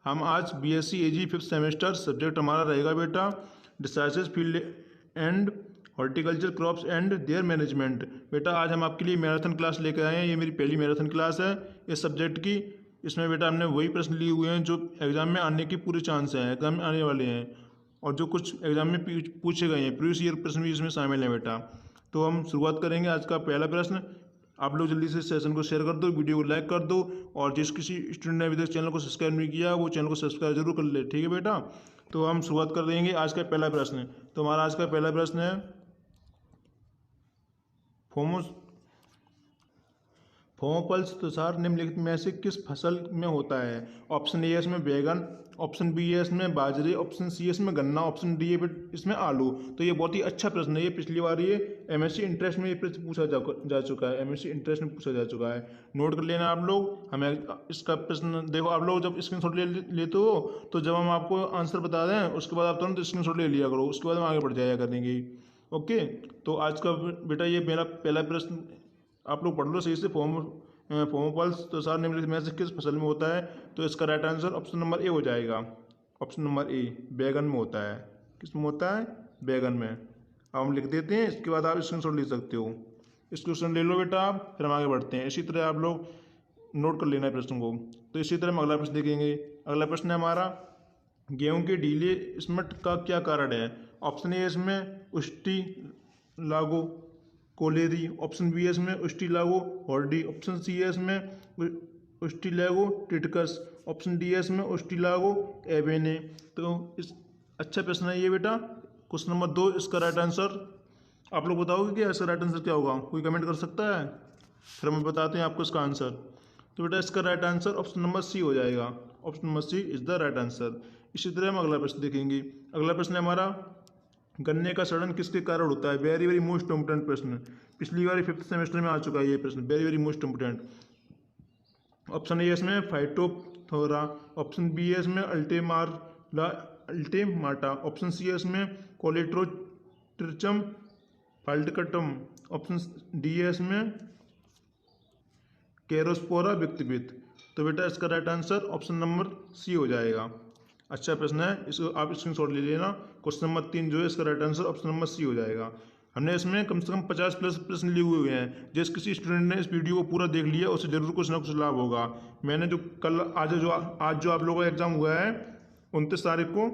हम आज बीएससी एजी 5th semester subject हमारा रहेगा बेटा decisis field and horticulture crops and there management. बेटा आज हम आपके लिए मैराथन क्लास लेकर आए हैं। ये मेरी पहली मैराथन क्लास है इस सब्जेक्ट की। इसमें बेटा हमने वही प्रश्न लिए हुए हैं जो एग्जाम में आने की पूरे चांस हैं, एग्जाम में आने वाले हैं, और जो कुछ एग्जाम में पूछे गए हैं प्रीवियस ईयर प्रश्न भी इसमें शामिल हैं बेटा। तो हम शुरुआत करेंगे आज का पहला प्रश्न। आप लोग जल्दी से सेशन को शेयर कर दो, वीडियो को लाइक कर दो, और जिस किसी स्टूडेंट ने अभी तक चैनल को सब्सक्राइब नहीं किया वो चैनल को सब्सक्राइब जरूर कर ले, ठीक है बेटा। तो हम शुरुआत कर देंगे आज का पहला प्रश्न। तो हमारा आज का पहला प्रश्न है फोमोपल्स तुषार निम्नलिखित में से किस फसल में होता है। ऑप्शन ए है इसमें बैगन, ऑप्शन बी है इसमें बाजरे, ऑप्शन सी है इसमें गन्ना, ऑप्शन डी है इसमें आलू। तो ये बहुत ही अच्छा प्रश्न है। ये पिछली बार ये एमएससी इंटरेस्ट में ये प्रश्न पूछा जा चुका है, एमएससी इंटरेस्ट में पूछा जा चुका है। नोट कर लेना आप लोग। हमें इसका प्रश्न देखो, आप लोग जब स्क्रीनशॉट लेते हो तो जब हम आपको आंसर बता दें उसके बाद आप तुरंत स्क्रीनशॉट ले लिया करो, उसके बाद हम आगे बढ़ जाया करेंगे। ओके, तो आज का बेटा ये मेरा पहला प्रश्न आप लोग पढ़ लो सही से। फोमोपल्स तुषार निम्नलिखित में से किस फसल में होता है। तो इसका right answer option number A हो जाएगा। ऑप्शन नंबर ए बैगन में होता है। किस में होता है? बैगन में। अब हम लिख देते हैं, इसके बाद आप स्क्रीनशॉट ले सकते हो। इस क्वेश्चन ले लो बेटा आप, फिर हम आगे बढ़ते हैं। इसी तरह आप लोग नोट कर लेना है प्रश्न को। तो इसी तरह हम अगला प्रश्न देखेंगे। अगला प्रश्न है हमारा गेहूं के ढीले स्मट का क्या कारण है। ऑप्शन ए इसमें उष्टी लागो कोलेरी, ऑप्शन बी है इसमें उष्टी लागो हॉर्डी, ऑप्शन सी है इसमें उष्टी लागो टिटकस, ऑप्शन डी है इसमें उष्टी लागो एवेने। तो इस अच्छा प्रश्न है ये बेटा। क्वेश्चन नंबर 2 इसका राइट आंसर आप लोग बताओगे कि इसका राइट आंसर क्या होगा? कोई कमेंट कर सकता है? फिर हम बताते हैं आपको इसका आंसर। तो बेटा इसका right answer option number C हो जाएगा। Option number C is the right answer. इसी तरह हम अगला प्रश्न देखेंगे। अगला प्रश्न है हमारा गन्ने का सड़न किसके कारण होता है। वेरी वेरी मोस्ट इम्पोर्टेंट प्रश्न, पिछली बार 5th सेमेस्टर में आ चुका है ये प्रश्न, very very most important. Option A इसमें फाइटोप्थोरा, ऑप्शन बी है इसमें अल्टेमाटा, ऑप्शन सी है इसमें कोलेट्रोट्रिचम फाल्टिकटम, ऑप्शन डी है इसमें केरोस्पोरा विक्टिवित। तो बेटा इसका right answer option number C हो जाएगा। अच्छा प्रश्न है, इसको आप स्क्रीनशॉट ले लेना। क्वेश्चन नंबर 3 जो है इसका right answer option number C हो जाएगा। हमने इसमें कम से कम 50 प्लस प्रश्न लिए हुए हैं। जिस किसी स्टूडेंट ने इस वीडियो को पूरा देख लिया उससे जरूर कुछ ना कुछ लाभ होगा। मैंने जो कल आज जो आप लोगों का एग्जाम हुआ है 29 तारीख को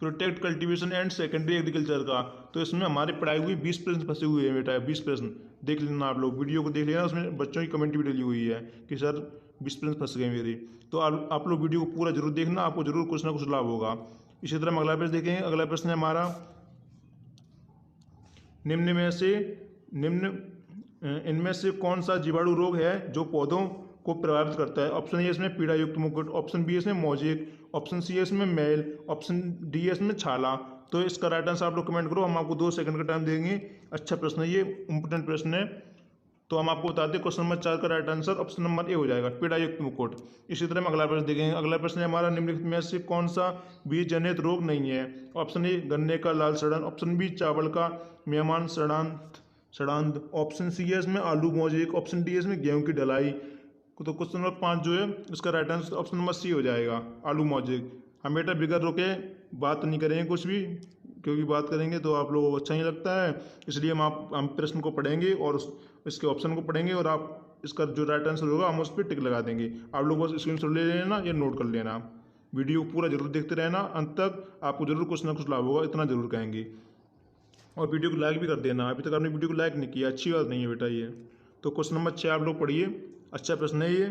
protect cultivation and secondary agriculture का, तो इसमें हमारे पढ़ाई हुई 20 प्रश्न फंसे हुए हैं बेटा। 20 प्रश्न देख लेना आप लोग, वीडियो को देख लेना। उसमें बच्चों की कमेंट भी डली हुई है कि सर 20 प्रश्न फंस गए मेरी। तो आप लोग वीडियो को पूरा जरूर देखना, आपको जरूर कुछ ना कुछ लाभ होगा। इसी तरह हम अगला प्रश्न देखेंगे। अगला प्रश्न है हमारा इनमें से कौन सा जीवाणु रोग है जो पौधों को प्रभावित करता है। ऑप्शन ए इसमें पीड़ा युक्त मुकुट, ऑप्शन बी इसमें मोजेक, ऑप्शन सी इसमें मैल, ऑप्शन डी इसमें छाला। तो इसका राइट आंसर आप लोग कमेंट करो, हम आपको 2 सेकंड का टाइम देंगे। अच्छा प्रश्न है ये, इंपोर्टेंट प्रश्न है। तो हम आपको बताते हैं क्वेश्चन नंबर 4 का right answer option number A हो जाएगा, पीड़ा युक्त मुकुट। इसी तरह हम अगला प्रश्न देखेंगे। अगला प्रश्न है हमारा निम्नलिखित में से कौन सा बीज जनित रोग नहीं है। ऑप्शन ए गन्ने का लाल सड़न, ऑप्शन बी चावल का मेहमान सड़ांध, ऑप्शन सी है इसमें आलू मोजेक, ऑप्शन डी है इसमें गेहूं की ढलाई। तो क्वेश्चन नंबर 5 जो है इसका right answer option number C हो जाएगा, आलू मोजेक। हम बेटा बिगड़ रोके बात नहीं करेंगे कुछ भी, क्योंकि बात करेंगे तो आप लोगों को अच्छा नहीं लगता है। इसलिए हम प्रश्न को पढ़ेंगे और इसके ऑप्शन को पढ़ेंगे, और आप इसका जो राइट आंसर होगा हम उस पर टिक लगा देंगे। आप लोग बस स्क्रीनशॉट ले लेना या नोट कर लेना। वीडियो को पूरा जरूर देखते रहना, अंत तक आपको जरूर कुछ ना कुछ लाभ होगा, इतना जरूर कहेंगे। और वीडियो को लाइक भी कर देना। अभी तक आपने वीडियो को लाइक नहीं किया, अच्छी बात नहीं है बेटा ये। तो क्वेश्चन नंबर 6 आप लोग पढ़िए, अच्छा प्रश्न है ये।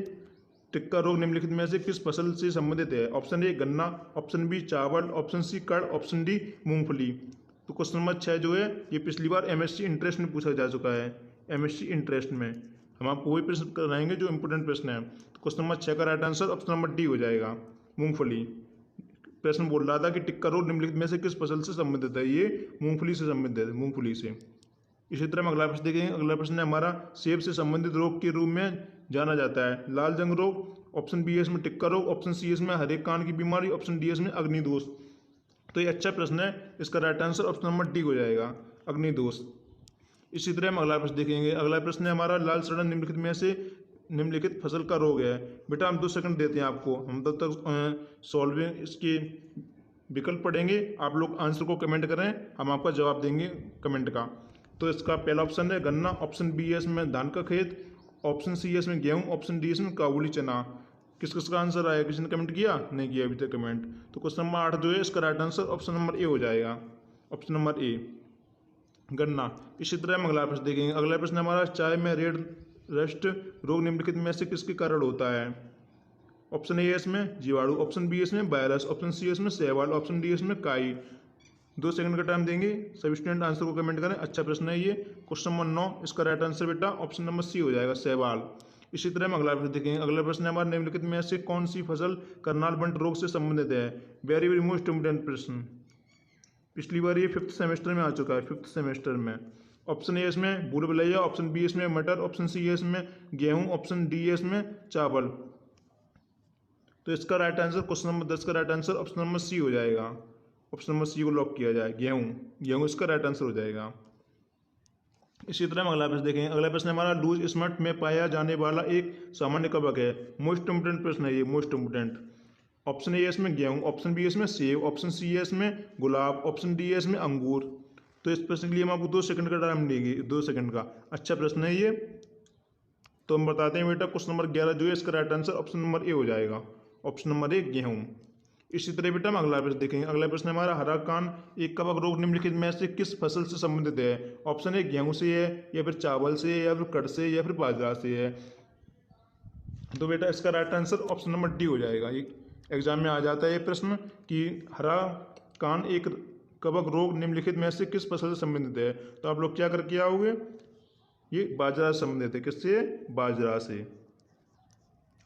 टिक्का रोग निम्नलिखित में से किस फसल से संबंधित है। ऑप्शन ए गन्ना, ऑप्शन बी चावल, ऑप्शन सी कड़, ऑप्शन डी मूंगफली। तो क्वेश्चन नंबर 6 जो है ये पिछली बार एमएससी इंटरेस्ट में पूछा जा चुका है। एमएससी इंटरेस्ट में हम आपको वही प्रश्न कराएंगे जो इंपोर्टेंट प्रश्न है। तो क्वेश्चन नंबर 6 का right answer option number D हो जाएगा, मूंगफली। प्रश्न बोल रहा था कि टिक्का रोग निम्नलिखित में से किस फसल से संबंधित है, ये मूंगफली से संबंधित है, मूंगफली से। इसी तरह हम अगला प्रश्न देखेंगे। अगला प्रश्न है हमारा सेब से संबंधित रोग के रूप में जाना जाता है। लाल जंग रोग, ऑप्शन बी इसमें टिक्का रोग, ऑप्शन सी इसमें हरे कान की बीमारी, ऑप्शन डी इसमें अग्निदोष। तो ये अच्छा प्रश्न है, इसका right answer option number D हो जाएगा, अग्निदोष। इसी तरह हम अगला प्रश्न देखेंगे। अगला प्रश्न है हमारा लाल सड़न निम्नलिखित में से निम्नलिखित फसल का रोग है। बेटा हम 2 सेकंड देते हैं आपको, हम तब तक सॉल्विंग इसकी विकल्प पढ़ेंगे, आप लोग आंसर को कमेंट करें, हम आपका जवाब देंगे कमेंट का। तो इसका पहला ऑप्शन है गन्ना, ऑप्शन बी है इसमें धान का खेत, ऑप्शन सी है इसमें गेहूँ, ऑप्शन डी इसमें काबुली चना। किस किस का आंसर आया, किसी ने कमेंट किया? नहीं किया अभी तक कमेंट। तो क्वेश्चन नंबर 8 जो है इसका right answer option number A हो जाएगा, ऑप्शन नंबर ए गन्ना। इसी तरह हम अगला प्रश्न देखेंगे। अगला प्रश्न हमारा चाय में रेड रस्ट रोग निम्नलिखित में से किसके कारण होता है? ऑप्शन ए है इसमें जीवाणु, ऑप्शन बी है इसमें वायरस, ऑप्शन सी है इसमें शैवाल, ऑप्शन डी है इसमें काई। 2 सेकंड का टाइम देंगे, सभी स्टूडेंट आंसर को कमेंट करें। अच्छा प्रश्न है ये। क्वेश्चन नंबर 9 इसका राइट आंसर बेटा ऑप्शन नंबर सी हो जाएगा, शैवाल। इसी तरह हम अगला प्रश्न देखेंगे। अगला प्रश्न है हमारा निम्नलिखित में से कौन सी फसल करनाल बंट रोग से संबंधित है? वेरी वेरी मोस्ट इम्पोर्टेंट प्रश्न, पिछली बार ये 5th सेमेस्टर में आ चुका है, 5th सेमेस्टर में। ऑप्शन ए इसमें भूल भुलैया, ऑप्शन बी इसमें मटर, ऑप्शन सी इसमें गेहूं, ऑप्शन डी इसमें चावल। तो इसका राइट आंसर क्वेश्चन नंबर 10 का right answer option number C हो जाएगा, ऑप्शन नंबर सी को लॉक किया जाए, गेहूं। गेहूं इसका राइट आंसर हो जाएगा। इसी तरह हम अगला प्रश्न देखेंगे। अगला प्रश्न हमारा लूज स्मट में पाया जाने वाला एक सामान्य कवक है। मोस्ट इंपोर्टेंट प्रश्न है ये, मोस्ट इंपोर्टेंट। ऑप्शन ए इसमें गेहूं, ऑप्शन बी इसमें सेब, ऑप्शन सी है इसमें गुलाब, ऑप्शन डी है इसमें अंगूर। तो इस प्रश्न के लिए हम आपको 2 सेकंड का टाइम देंगे, 2 सेकंड का। अच्छा प्रश्न है ये। तो हम बताते हैं बेटा क्वेश्चन नंबर 11 जो है इसका right answer option number A हो जाएगा, ऑप्शन नंबर ए गेहूं। इसी तरह बेटा हम अगला प्रश्न देखेंगे। अगला प्रश्न हमारा हरा कान एक कवक रोग निम्नलिखित में से किस फसल से संबंधित है? ऑप्शन ए गेहूं से है, या फिर चावल से, या फिर कड़ से, या फिर बाजरा से है। तो बेटा इसका right answer option number D हो जाएगा। ये एग्जाम में आ जाता है ये प्रश्न कि हरा कान एक कवक रोग निम्नलिखित में से किस फसल से संबंधित है। तो आप लोग क्या करके आओगे, ये बाजरा से संबंधित है। किससे? बाजरा से।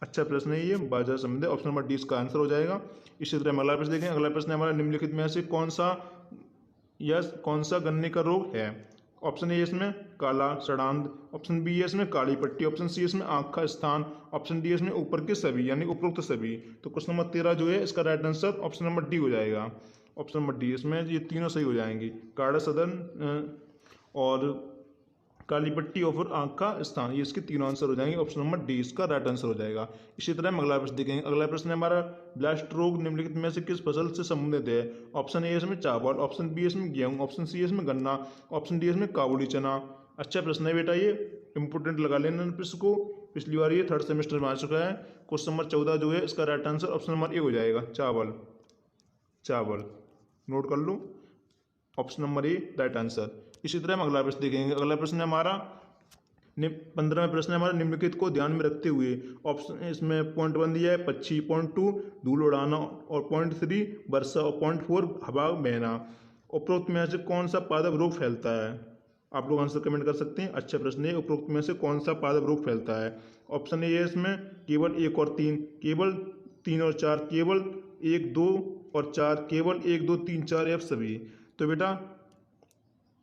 अच्छा प्रश्न है ये, बाजरा से संबंधित, ऑप्शन नंबर डी इसका आंसर हो जाएगा। इसी तरह हम अगला प्रश्न देखें। अगला प्रश्न हमारा निम्नलिखित में से कौन सा गन्ने का रोग है? ऑप्शन ए इसमें काला सड़ांध, ऑप्शन बी इसमें काली पट्टी, ऑप्शन सी इसमें आंख का स्थान, ऑप्शन डी इसमें ऊपर के सभी, यानी उपरोक्त सभी। तो क्वेश्चन नंबर 13 जो है इसका right answer option number D हो जाएगा, ऑप्शन नंबर डी। इसमें ये तीनों सही हो जाएंगी, काला सदन और काली पट्टी और फिर आंख का स्थान, ये इसके तीनों आंसर हो जाएंगे। ऑप्शन नंबर डी इसका राइट आंसर हो जाएगा। इसी तरह हम अगला प्रश्न देखेंगे। अगला प्रश्न है हमारा ब्लास्ट रोग निम्नलिखित में से किस फसल से संबंधित है? ऑप्शन ए इसमें चावल, ऑप्शन बी इसमें गेहूं, ऑप्शन सी इसमें गन्ना, ऑप्शन डी इसमें काबुली चना। अच्छा प्रश्न है बेटा ये, इंपोर्टेंट लगा लेना प्रश्न को, पिछली बार ये 3rd सेमेस्टर में आ चुका है। क्वेश्चन नंबर 14 जो है इसका right answer option number A हो जाएगा, चावल। चावल नोट कर लो, option number A right answer. इसी तरह हम अगला प्रश्न देखेंगे। अगला प्रश्न है हमारा 15वां प्रश्न है हमारा निम्नलिखित को ध्यान में रखते हुए। ऑप्शन इसमें पॉइंट 1 दिया है पक्षी, पॉइंट 2 धूल उड़ाना, और पॉइंट 3 वर्षा, और पॉइंट 4 हवा बहना। उपरोक्त में से कौन सा पादप रोग फैलता है? आप लोग आंसर कमेंट कर सकते हैं। अच्छा प्रश्न है, उपरोक्त में से कौन सा पादप रोग फैलता है? ऑप्शन ए है इसमें केवल 1 और 3, केवल 3 और 4, केवल 1, 2 और 4, केवल 1, 2, 3, 4 या सभी। तो बेटा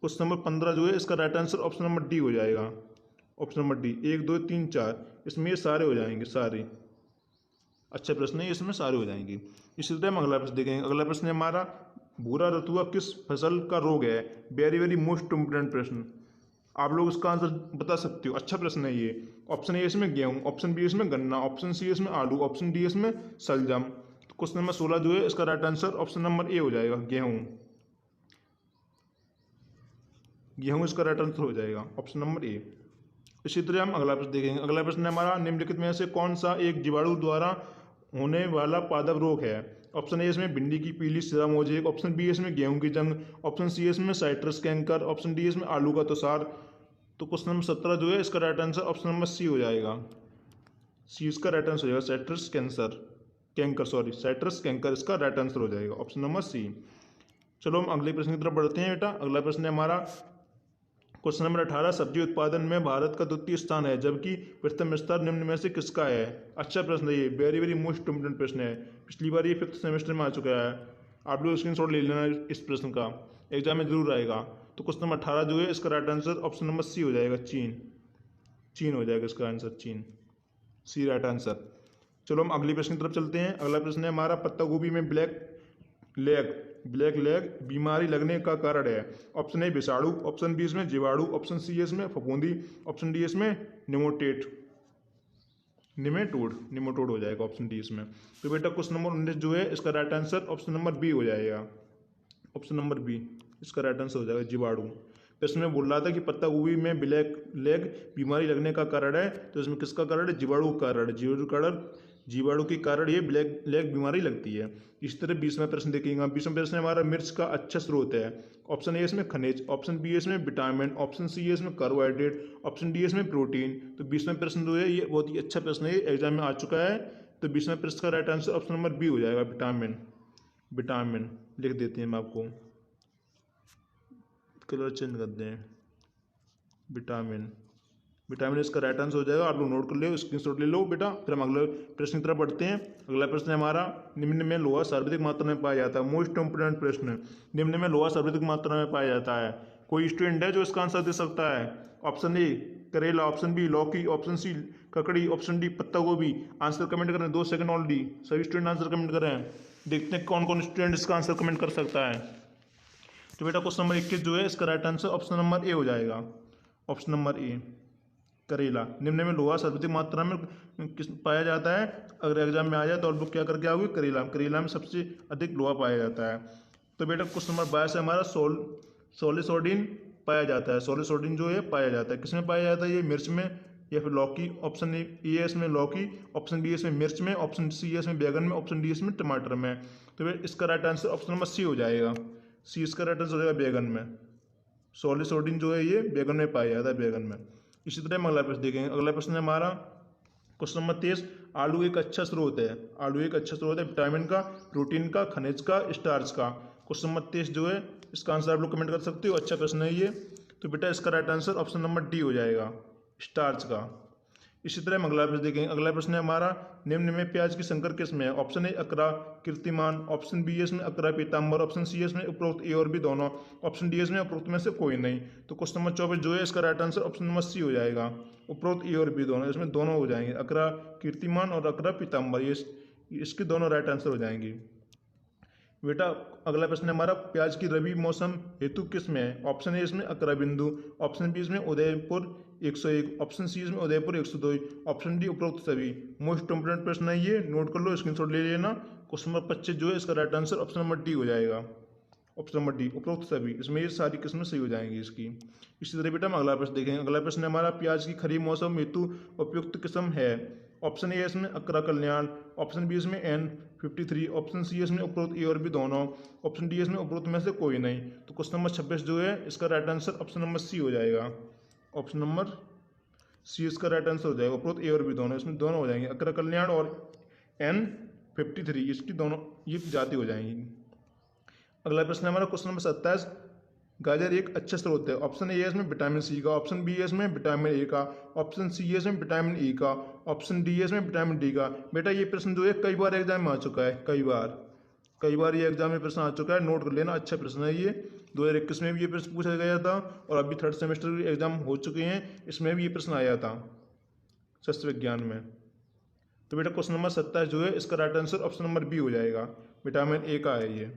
क्वेश्चन नंबर 15 जो है इसका right answer option number D हो जाएगा, ऑप्शन नंबर डी। 1, 2, 3, 4 इसमें ये सारे हो जाएंगे, सारे। अच्छा प्रश्न है, इसमें सारे हो जाएंगे। इसी तरह हम अगला प्रश्न देखेंगे। अगला प्रश्न है हमारा भूरा रतुआ किस फसल का रोग है? वेरी वेरी मोस्ट इम्पोर्टेंट प्रश्न, आप लोग इसका आंसर बता सकते हो। अच्छा प्रश्न है ये। ऑप्शन ए इसमें गेहूं, ऑप्शन बी इसमें गन्ना, ऑप्शन सी इसमें आलू, ऑप्शन डी इसमें सलजम। तो क्वेश्चन नंबर 16 जो है इसका right answer option number A हो जाएगा, गेहूं। गेहूं इसका राइट आंसर हो जाएगा, ऑप्शन नंबर ए। इसी तरह हम अगला प्रश्न देखेंगे। अगला प्रश्न है हमारा निम्नलिखित में से कौन सा एक जीवाणु द्वारा होने वाला पादप रोग है? ऑप्शन ए इसमें भिंडी की पीली सिरा मोजेक, ऑप्शन बी इसमें गेहूं की जंग, ऑप्शन सी इसमें साइट्रस कैंकर, ऑप्शन डी इसमें आलू का तुषार। तो क्वेश्चन नंबर 17 जो है इसका right answer option number C हो जाएगा, सी इसका राइट आंसर हो जाएगा, साइट्रस कैंकर, साइट्रस कैंकर इसका राइट आंसर हो जाएगा, ऑप्शन नंबर सी। चलो हम अगले प्रश्न की तरफ बढ़ते हैं बेटा। अगला प्रश्न है हमारा क्वेश्चन नंबर 18, सब्जी उत्पादन में भारत का 2य स्थान है, जबकि प्रथम स्थान निम्न में से किसका है? अच्छा प्रश्न है ये, वेरी वेरी मोस्ट इम्पोर्टेंट प्रश्न है। पिछली बार ये 5th सेमेस्टर में आ चुका है, आप लोग स्क्रीनशॉट ले लेना इस प्रश्न का, एग्जाम में जरूर आएगा। तो क्वेश्चन नंबर 18 जो है इसका right answer option number C हो जाएगा, चीन। चीन हो जाएगा इसका आंसर, चीन, सी राइट आंसर। चलो हम अगले प्रश्न की तरफ चलते हैं। अगला प्रश्न है हमारा पत्ता गोभी में ब्लैक लेग बीमारी लगने का कारण है? ऑप्शन ए विषाणु, ऑप्शन बी इसमें जीवाणु, ऑप्शन सी इसमें फफूंदी, ऑप्शन डी इसमें निमोटेट। निमेटोड हो जाएगा ऑप्शन डी इसमें। तो बेटा क्वेश्चन नंबर 19 जो है इसका right answer option number B हो जाएगा। ऑप्शन नंबर बी इसका राइट आंसर हो जाएगा, जीवाणु। प्रश्न में बोल रहा था कि पत्ता गोभी में ब्लैक लेग बीमारी लगने का कारण है, तो इसमें किसका कारण है? जीवाणु का कारण। जीवाणु के कारण ये ब्लैक लेग बीमारी लगती है। इस तरह 20वां प्रश्न देखेंगे। 20वां प्रश्न हमारा मिर्च का अच्छा स्रोत है। ऑप्शन ए इसमें खनिज, ऑप्शन बी इसमें विटामिन, ऑप्शन सी इसमें कार्बोहाइड्रेट, ऑप्शन डी इसमें प्रोटीन। तो 20वां प्रश्न जो है ये बहुत ही अच्छा प्रश्न है, एग्जाम में आ चुका है। तो 20वां प्रश्न का right answer option number B हो जाएगा, विटामिन। लिख देते हैं हम आपको, कलर चेंज कर दें, विटामिन इसका राइट आंसर हो जाएगा। आप लोग नोट कर लो, स्क्रीनशॉट ले लो बेटा। फिर हम अगले प्रश्न की तरफ बढ़ते हैं। अगला प्रश्न है हमारा, निम्न में लोहा सर्वाधिक मात्रा में पाया जाता है। मोस्ट इंपोर्टेंट प्रश्न, निम्न में लोहा सर्वाधिक मात्रा में पाया जाता है। कोई स्टूडेंट है जो इसका आंसर दे सकता है? ऑप्शन ए करेला, ऑप्शन बी लौकी, ऑप्शन सी ककड़ी, ऑप्शन डी पत्ता गोभी। आंसर कमेंट करें, 2 सेकंड ऑलरेडी। सभी स्टूडेंट आंसर कमेंट करें, देखते हैं कौन कौन स्टूडेंट इसका आंसर कमेंट कर सकता है। तो बेटा क्वेश्चन नंबर 21 जो है इसका right answer option number A हो जाएगा। ऑप्शन नंबर ए करेला। निम्न में लोहा सर्वाधिक मात्रा में किस पाया जाता है? अगर एग्जाम में आ जाए तो आप लोग क्या करके आओगे? करेला में सबसे अधिक लोहा पाया जाता है। तो बेटा क्वेश्चन नंबर 22 है हमारा, सोलिसोडिन पाया जाता है। सोलिसोडिन जो है पाया जाता है, किसमें पाया जाता है? ये मिर्च में या फिर लौकी। ऑप्शन ए इसमें लौकी, ऑप्शन बी इसमें मिर्च में, ऑप्शन सी इसमें बैगन में, ऑप्शन डी इसमें टमाटर में। तो बेटा इसका right answer option number C हो जाएगा। सी इसका राइट आंसर हो जाएगा, बैगन में। सोलिसोडिन जो है ये बैगन में पाया जाता है, बैगन में। इसी तरह हम अगला प्रश्न देखेंगे। अगला प्रश्न है हमारा क्वेश्चन नंबर 23, आलू एक अच्छा स्रोत है। आलू एक अच्छा स्रोत है विटामिन का, प्रोटीन का, खनिज का, स्टार्च का। क्वेश्चन नंबर 23 जो है इसका आंसर आप लोग कमेंट कर सकते हो, अच्छा प्रश्न है ये। तो बेटा इसका right answer option number D हो जाएगा, स्टार्च का। इसी तरह हम अगला प्रश्न देखेंगे। अगला प्रश्न है हमारा, निम्न में प्याज की संकर किस्म है। ऑप्शन ए अकरा कीर्तिमान, ऑप्शन बी इसमें अकरा पीताम्बर, ऑप्शन सी इसमें उपरोक्त ए और बी दोनों, ऑप्शन डी इसमें उपरोक्त में से कोई नहीं। तो क्वेश्चन नंबर 24 जो है इसका right answer option number C हो जाएगा, उपरोक्त ए और बी दोनों। इसमें दोनों हो जाएंगे, अकरा कीर्तिमान और अकरा पीताम्बर, ये इसके दोनों राइट आंसर हो जाएंगे। बेटा अगला प्रश्न हमारा, प्याज की रबी मौसम हेतु किस में है? ऑप्शन ए इसमें अकरा बिंदु, ऑप्शन बी इसमें उदयपुर 101, ऑप्शन सी इसमें उदयपुर 102, ऑप्शन डी उपरोक्त सभी। मोस्ट इंपोर्टेंट प्रश्न है ये, नोट कर लो, स्क्रीनशॉट ले लेना। क्वेश्चन नंबर 25 जो है इसका right answer option number D हो जाएगा, ऑप्शन नंबर डी उपरोक्त सभी। इसमें ये सारी किस्में सही हो जाएंगी इसकी। इसी तरह बेटा हम अगला प्रश्न देखेंगे। अगला प्रश्न हमारा, प्याज की खरीफ मौसम हेतु उपयुक्त किस्म है। ऑप्शन ए इसमें अकरा कल्याण, ऑप्शन बी इसमें N53, ऑप्शन सी इसमें उपरोक्त ए और बी दोनों, ऑप्शन डी इसमें उपरोक्त में से कोई नहीं। तो क्वेश्चन नंबर 26 जो है इसका right answer option number C हो जाएगा, ऑप्शन नंबर सी इसका राइट आंसर हो जाएगा, उपरोक्त ए और बी दोनों। इसमें दोनों हो जाएंगे, अकरा कल्याण और N53, इसकी दोनों ये जाति हो जाएंगी। अगला प्रश्न हमारा क्वेश्चन नंबर 27, गाजर एक अच्छा स्रोत है। ऑप्शन ए इसमें विटामिन सी का, ऑप्शन बी इसमें विटामिन ए का, ऑप्शन सी इसमें विटामिन ई का, ऑप्शन डी इसमें विटामिन डी का। बेटा ये प्रश्न जो है कई बार एग्जाम में आ चुका है, कई बार ये एग्जाम में प्रश्न आ चुका है, नोट कर लेना, अच्छा प्रश्न है ये। 2021 में भी ये प्रश्न पूछा गया था और अभी 3rd सेमेस्टर के एग्जाम हो चुके हैं, इसमें भी ये प्रश्न आया था शस्त्र विज्ञान में। तो बेटा क्वेश्चन नंबर 27 जो है इसका right answer option number B हो जाएगा, विटामिन ए का है ये।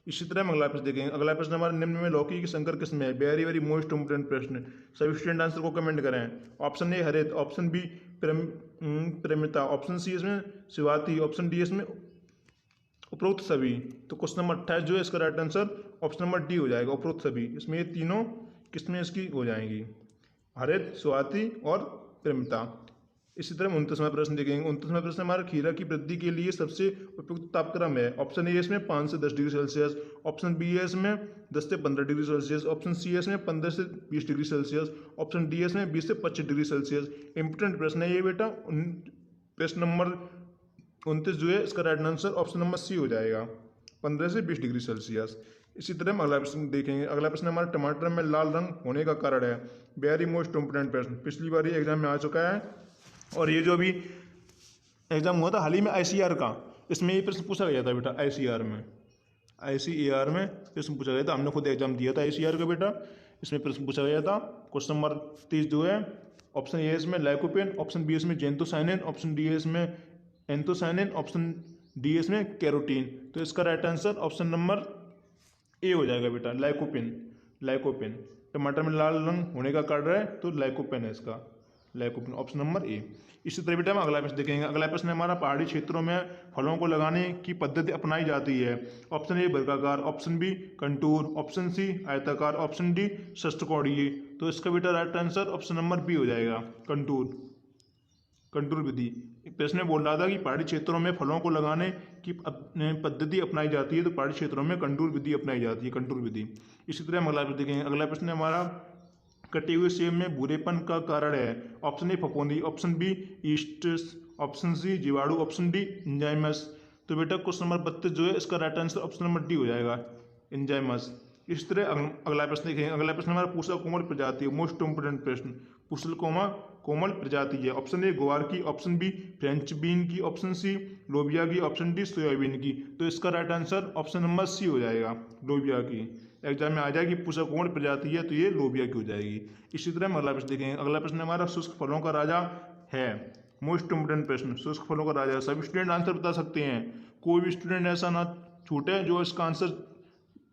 इसी तरह हम अगला प्रश्न देखेंगे। अगला प्रश्न हमारा, निम्न में लौकी की संकर किस्म है। वेरी वेरी मोस्ट इंपोर्टेंट प्रश्न, सभी स्टूडेंट आंसर को कमेंट करें। ऑप्शन ए हरित, ऑप्शन बी प्रेमिता, ऑप्शन सी इसमें शिवाती, ऑप्शन डी इसमें उपरोक्त सभी। तो क्वेश्चन नंबर 28 जो है इसका right answer option number D हो जाएगा, उपरोक्त सभी। इसमें ये तीनों किस्में इसकी हो जाएंगी, हरित, स्वाति और प्रेमिता। इसी तरह 29वां प्रश्न देखेंगे। 29वां प्रश्न हमारा, खीरा की वृद्धि के लिए सबसे उपयुक्त तापक्रम है। ऑप्शन ए इसमें 5 से 10 डिग्री सेल्सियस, ऑप्शन बी है इसमें 10 से 15 डिग्री सेल्सियस, ऑप्शन सी है इसमें 15 से 20 डिग्री सेल्सियस, ऑप्शन डी है इसमें 20 से 25 डिग्री सेल्सियस। इंपोर्टेंट प्रश्न है ये बेटा। प्रश्न नंबर 29 जो है इसका right answer option number C हो जाएगा, 15 से 20 डिग्री सेल्सियस। इसी तरह हम अगला प्रश्न देखेंगे। अगला प्रश्न हमारा, टमाटर में लाल रंग होने का कारण है। वेरी मोस्ट इंपोर्टेंट प्रश्न, पिछली बार ये एग्जाम में आ चुका है और ये जो अभी एग्जाम हुआ था हाल ही में ICAR का, इसमें ये प्रश्न पूछा गया था बेटा। ICAR में प्रश्न पूछा गया था, हमने खुद एग्जाम दिया था ICAR का बेटा, इसमें प्रश्न पूछा गया था। क्वेश्चन नंबर 30 जो है, ऑप्शन ए इसमें लाइकोपेन, ऑप्शन बी इसमें जेंथोसाइनिन, ऑप्शन डी इसमें एंथोसाइनिन, ऑप्शन डी इसमें कैरोटीन। तो इसका right answer option number A हो जाएगा बेटा, लाइकोपेन। टमाटर में लाल रंग होने का कारण है तो लाइकोपेन है इसका। लाइकोपिन, ऑप्शन नंबर ए। इसी तरह बेटा हम अगला प्रश्न देखेंगे। अगला प्रश्न हमारा पहाड़ी क्षेत्रों में फलों को लगाने की पद्धति अपनाई जाती है। ऑप्शन ए वर्गाकार, option B contour, option C आयताकार, ऑप्शन डी षष्ठकोणीय। तो इसका बेटा right answer option number B हो जाएगा, कंटूर, कंटूर विधि। प्रश्न में बोल रहा था कि पहाड़ी क्षेत्रों में फलों को लगाने की पद्धति अपनाई जाती है, तो पहाड़ी क्षेत्रों में कंटूर विधि अपनाई जाती है, कंटूर विधि। इसी तरह हम अगला प्रश्न देखेंगे। अगला प्रश्न हमारा कटे हुए सेब में भूरेपन का कारण है। ऑप्शन ए फफूंदी, option B yeast, option C जीवाणु, ऑप्शन डी एंजाइमस। तो बेटा क्वेश्चन नंबर 32 जो है इसका right answer option number D हो जाएगा, एंजाइमस। इस तरह अगला प्रश्न देखेंगे। अगला प्रश्न हमारा पूषा कोमल प्रजाति, मोस्ट इंपोर्टेंट प्रश्न, पूषल कोमल प्रजाति है। ऑप्शन ए ग्वार की, ऑप्शन बी फ्रेंच बीन की, ऑप्शन सी लोबिया की, ऑप्शन डी सोयाबीन की। तो इसका right answer option number C हो जाएगा, लोबिया की। एग्जाम में आ जाएगी पूषा कोमल प्रजाति है तो ये लोबिया की हो जाएगी। इसी तरह हम अगला प्रश्न देखेंगे। अगला प्रश्न हमारा शुष्क फलों का राजा है, मोस्ट इंपोर्टेंट प्रश्न, शुष्क फलों का राजा। सभी स्टूडेंट आंसर बता सकते हैं, कोई भी स्टूडेंट ऐसा ना छूटे जो इसका आंसर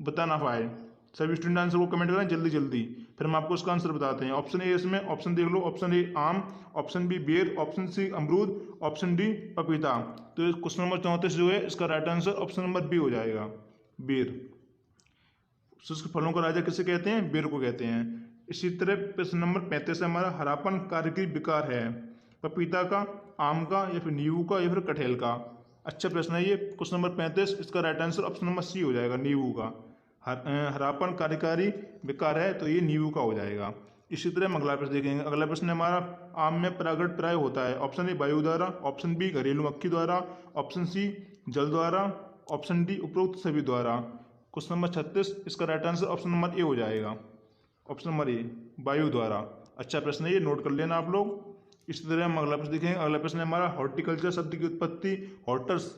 बता ना पाए। सभी स्टूडेंट आंसर को कमेंट करें जल्दी जल्दी, फिर हम आपको इसका आंसर बताते हैं। ऑप्शन ए इसमें, ऑप्शन देख लो, ऑप्शन ए आम, ऑप्शन बी बेर, ऑप्शन सी अमरूद, ऑप्शन डी पपीता। तो क्वेश्चन नंबर 34 जो है इसका right answer option number B हो जाएगा, बेर। शुष्क फलों का राजा किसे कहते हैं? बेर को कहते हैं। इसी तरह प्रश्न नंबर 35 हमारा हरापन कार्यकारी विकार है, पपीता का, आम का, या फिर नींबू का, या फिर कटहल का। अच्छा प्रश्न है ये। क्वेश्चन नंबर 35 इसका right answer option number C हो जाएगा, नींबू का। हरापन कार्यकारी विकार है तो ये नींबू का हो जाएगा। इसी तरह हम अगला प्रश्न देखेंगे। अगला प्रश्न हमारा आम में परागण प्राय होता है। ऑप्शन ए वायु द्वारा, ऑप्शन बी घरेलू मक्खी द्वारा, ऑप्शन सी जल द्वारा, ऑप्शन डी उपरोक्त सभी द्वारा। क्वेश्चन नंबर 36 इसका right answer option number A हो जाएगा, ऑप्शन नंबर ए वायु द्वारा। अच्छा प्रश्न है ये, नोट कर लेना आप लोग। इसी तरह हम अगला प्रश्न देखेंगे। अगला प्रश्न हमारा हॉर्टिकल्चर शब्द की उत्पत्ति हॉटर्स,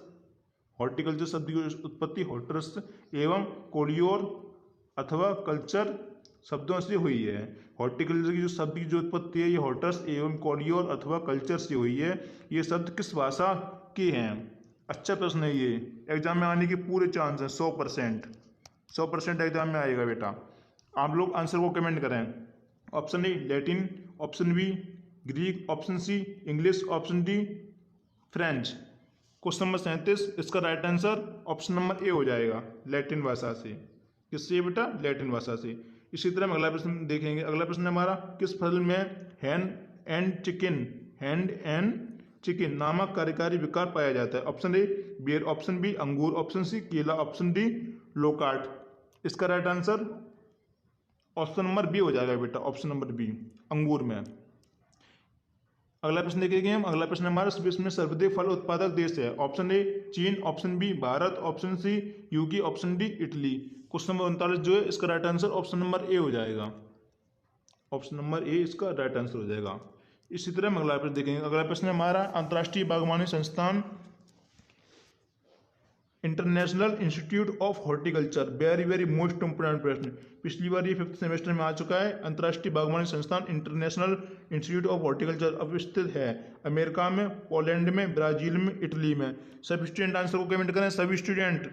हॉर्टिकल्चर शब्द की उत्पत्ति हॉटर्स एवं कोरियोर अथवा कल्चर शब्दों से हुई है। हॉर्टिकल्चर की जो शब्द की जो उत्पत्ति है ये हॉटर्स एवं कोरियोर अथवा कल्चर से हुई है। ये शब्द किस भाषा के हैं? अच्छा प्रश्न है ये, एग्जाम में आने के पूरे चांस हैं, 100% एग्जाम में आएगा बेटा। आप लोग आंसर को कमेंट करें। Option A Latin, option B Greek, option C English, option D French. Question number 37 इसका right answer option number A हो जाएगा, लैटिन भाषा से। किससे बेटा? लैटिन भाषा से। इसी तरह हम अगला प्रश्न देखेंगे। अगला प्रश्न हमारा किस फल में हैंड एंड चिकन नामक कार्यकारी विकार पाया जाता है? ऑप्शन ए बेर, ऑप्शन बी अंगूर, ऑप्शन सी केला, ऑप्शन डी लोकार्ट। इसका right answer option number B हो जाएगा बेटा, ऑप्शन नंबर बी अंगूर में। अगला प्रश्न देखेंगे हम। अगला प्रश्न हमारा विश्व में सर्वाधिक फल उत्पादक देश है। ऑप्शन ए चीन, option B Bharat, option C UK, option D Italy. Question number 39 जो है इसका right answer option number A हो जाएगा, ऑप्शन नंबर ए इसका राइट आंसर हो जाएगा। इसी तरह हम अगला प्रश्न देखेंगे। अगला प्रश्न हमारा अंतर्राष्ट्रीय बागवानी संस्थान international institute of horticulture, very most important प्रश्न, पिछली बार ये 5th सेमेस्टर में आ चुका है। अंतर्राष्ट्रीय बागवानी संस्थान इंटरनेशनल इंस्टीट्यूट ऑफ हॉर्टिकल्चर अब स्थित है अमेरिका में, पोलैंड में, ब्राजील में, इटली में। सभी स्टूडेंट आंसर को कमेंट करें, सभी स्टूडेंट,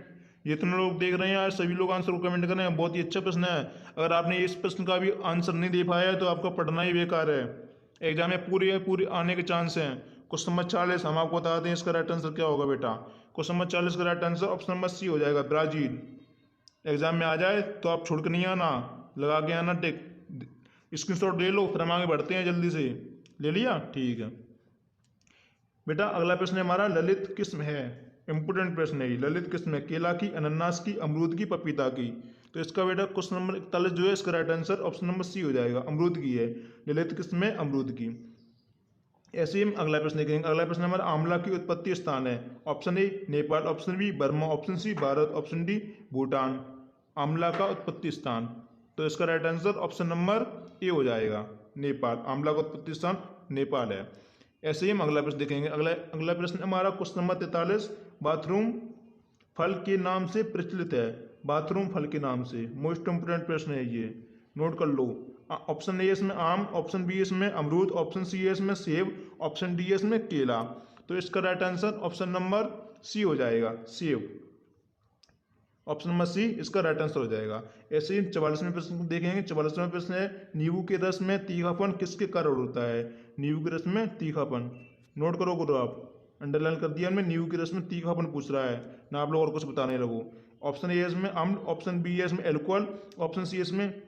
जितने लोग देख रहे हैं यार सभी लोग आंसर को कमेंट करें। बहुत ही अच्छा प्रश्न है। अगर आपने इस प्रश्न का भी आंसर नहीं दे पाया है तो आपका पढ़ना ही बेकार है। एग्जाम में पूरे आने के चांस हैं। क्वेश्चन नंबर 40 हम आपको बताते हैं इसका राइट आंसर क्या होगा बेटा। क्वेश्चन नंबर 40 का right answer option number C हो जाएगा, ब्राजील। एग्जाम में आ जाए तो आप छोड़ के नहीं आना, लगा के आना, स्क्रीनशॉट ले लो, फिर हम आगे बढ़ते हैं जल्दी से। ले लिया? ठीक है बेटा। अगला प्रश्न हमारा ललित किस्म है, इंपोर्टेंट प्रश्न है। ललित किस्म है केला की, अनानास की, अमरूद की, पपीता की। तो इसका बेटा क्वेश्चन नंबर 41 जो है इसका right answer option number C हो जाएगा, अमरूद की है। ललित किस्म है अमरूद की। ऐसे ही हम अगला प्रश्न देखेंगे। अगला प्रश्न हमारा आंवला की उत्पत्ति स्थान है। Option A Nepal, option B Burma, option C Bharat, option D Bhutan. आंवला का उत्पत्ति स्थान, तो इसका right answer option number A हो जाएगा, नेपाल। आंवला का उत्पत्ति स्थान नेपाल है। ऐसे ही हम अगला प्रश्न देखेंगे। अगला प्रश्न हमारा क्वेश्चन नंबर 43 बाथरूम फल के नाम से प्रचलित है। बाथरूम फल के नाम से, मोस्ट इंपोर्टेंट प्रश्न है ये, नोट कर लो। ऑप्शन ए इसमें आम, ऑप्शन बी इसमें अमरूद, ऑप्शन सी इसमें सेब, ऑप्शन डी इसमें केला। तो इसका right answer option number C हो जाएगा, सेब। ऑप्शन नंबर सी इसका राइट आंसर हो जाएगा। ऐसे ही 44वें प्रश्न को देखेंगे। 44वां प्रश्न है, नींबू के रस में तीखापन किसके कारण होता है? नींबू के रस में तीखापन, नोट करो गुरु आप, अंडरलाइन कर दिया हमने। नींबू के रस में तीखापन पूछ रहा है ना, आप लोग और कुछ बताने लगो। ऑप्शन ए इसमें अम्ल, ऑप्शन बी है इसमें एल्कोहल, ऑप्शन सी इसमें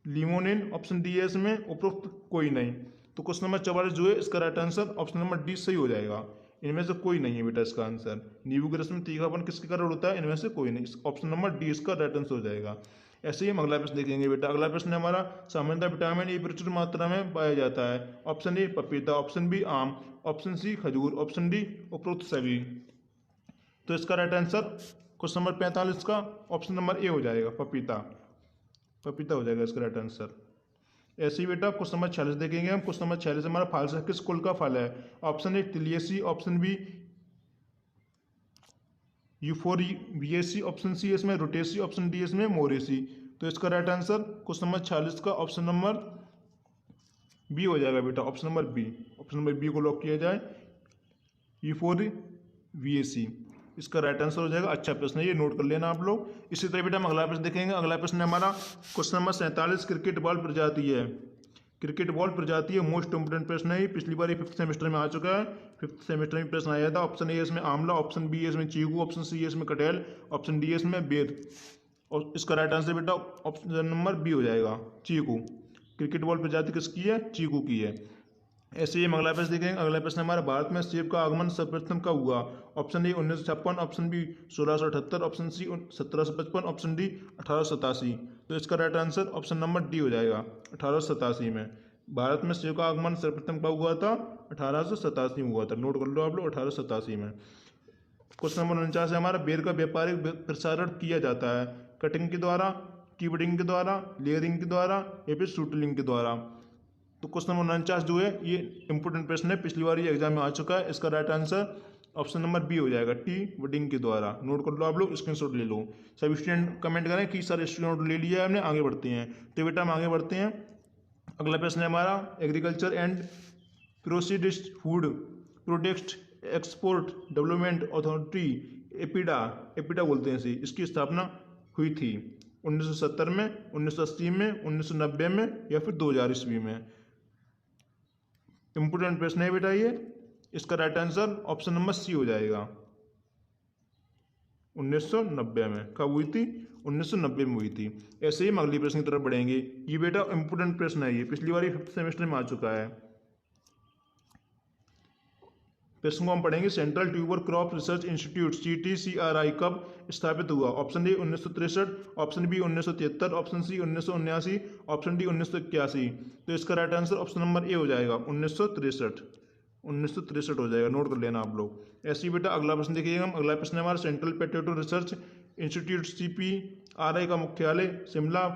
लिमोनिन, ऑप्शन डी है इसमें उपरोक्त कोई नहीं। तो क्वेश्चन नंबर 44 जो है इसका right answer option number D सही हो जाएगा। इनमें से कोई नहीं है बेटा इसका आंसर। नींबू के रस में तीखापन किसके कारण होता है? इनमें से कोई नहीं। ऑप्शन नंबर डी इसका राइट आंसर हो जाएगा। ऐसे ही हम अगला प्रश्न देखेंगे बेटा। अगला प्रश्न है हमारा, सामान्यतः विटामिन ए प्रचुर मात्रा में पाया जाता है। ऑप्शन ए पपीता, ऑप्शन बी आम, ऑप्शन सी खजूर, ऑप्शन डी उपरोक्त सभी। तो इसका राइट आंसर क्वेश्चन नंबर 45 का ऑप्शन नंबर ए हो जाएगा, पपीता। पपीता हो जाएगा इसका राइट आंसर। ऐसे ही बेटा क्वेश्चन नंबर 46 देखेंगे हम। क्वेश्चन नंबर 46 हमारा फालसा किस कुल का फल है? Option A Tiliaceae, option B Euphorbiaceae, option C इसमें रोटेसी, ऑप्शन डी इसमें मोरेसी। तो इसका राइट आंसर क्वेश्चन नंबर 46 का ऑप्शन नंबर बी हो जाएगा बेटा, option number B. Option number B को लॉक किया जाए, यूफोरबिएसी इसका राइट आंसर हो जाएगा। अच्छा प्रश्न है, ये नोट कर लेना आप लोग। इसी तरह बेटा हम अगला प्रश्न देखेंगे। अगला प्रश्न है हमारा क्वेश्चन नंबर 47, क्रिकेट बॉल प्रजाति है। क्रिकेट बॉल प्रजाति है, मोस्ट इंपोर्टेंट प्रश्न है। पिछली बार ये 5th सेमेस्टर में आ चुका है। 5th सेमेस्टर में प्रश्न आया था। ऑप्शन ए इसमें आंवला, ऑप्शन बी इसमें चीकू, ऑप्शन सी इसमें कटहल, ऑप्शन डी इसमें बेर। और इसका राइट आंसर बेटा ऑप्शन नंबर बी हो जाएगा, चीकू। क्रिकेट बॉल प्रजाति किसकी है? चीकू की है। ऐसे ही हम अगला प्रश्न देखेंगे। अगला प्रश्न हमारा, भारत में सेब का आगमन सर्वप्रथम कब हुआ? Option A 1956, option B 1678, option C 1755, option D 1887। तो इसका right answer option number D हो जाएगा, 1887 में। भारत में सेब का आगमन सर्वप्रथम कब हुआ था? 1887 में हुआ था। नोट कर लो आप लोग, 1887 में। क्वेश्चन नंबर 49 है हमारा, बेर का व्यापारिक प्रसारण किया जाता है कटिंग के द्वारा, कीबडिंग के द्वारा, लेयरिंग के द्वारा या फिर शूटलिंग के द्वारा। तो क्वेश्चन नंबर 49 जो है ये इंपोर्टेंट प्रश्न है, पिछली बार ये एग्जाम में आ चुका है। इसका right answer option number B हो जाएगा, टी वुडिंग के द्वारा। नोट कर लो आप लोग, स्क्रीनशॉट ले लो। सभी स्टूडेंट कमेंट करें कि सर स्क्रीनशॉट ले लिया है हमने, आगे बढ़ते हैं। तो बेटा हम आगे बढ़ते हैं। अगला प्रश्न है हमारा, agriculture and processed food product export development authority, APEDA, APEDA बोलते हैं इसे, इसकी स्थापना हुई थी 1970 में, 1980 में, 1990 में या फिर 2000 ईस्वी में। इंपोर्टेंट प्रश्न है बेटा ये। इसका right answer option number C हो जाएगा, 1990 में। कब हुई थी? 1990 में हुई थी। ऐसे ही हम अगली प्रश्न की तरफ बढ़ेंगे। ये बेटा इंपोर्टेंट प्रश्न है, ये पिछली बार 5th सेमेस्टर में आ चुका है। प्रश्न को हम पढ़ेंगे। Central tuber crop research institute CTCRI कब स्थापित हुआ? Option A 1963, option B 1973, option C 1979, option D 1981। तो इसका right answer option number A हो जाएगा, 1963। 1963 हो जाएगा, नोट कर लेना आप लोग। ऐसे ही बेटा अगला प्रश्न देखिएगा हम। अगला प्रश्न है हमारा, central potato research institute CPRI का मुख्यालय शिमला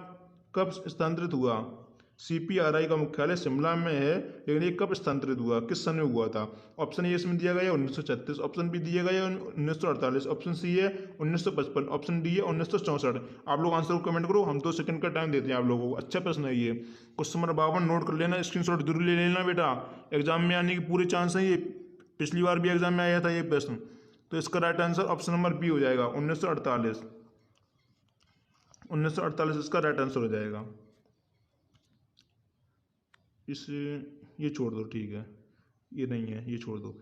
कब स्थानांतरित हुआ? CPRI का मुख्यालय शिमला में है, लेकिन ये कब स्थानांतरित हुआ, किस सन में हुआ था? ऑप्शन ए इसमें दिया गया है 1936, ऑप्शन बी दिया गया है 1948, ऑप्शन सी है 1955, ऑप्शन डी है 1964। आप लोग आंसर को कमेंट करो, हम 2 सेकंड का टाइम देते हैं आप लोगों को। अच्छा प्रश्न है ये। क्वेश्चन नंबर 52 नोट कर लेना, स्क्रीनशॉट जरूर ले लेना बेटा, एग्जाम में आने की पूरे चांस है। ये पिछली बार भी एग्जाम में आया था ये प्रश्न। तो इसका right answer option number B हो जाएगा, 1948। 1948 इसका राइट आंसर हो जाएगा। इस ये छोड़ दो, ठीक है, ये नहीं है, ये छोड़ दो।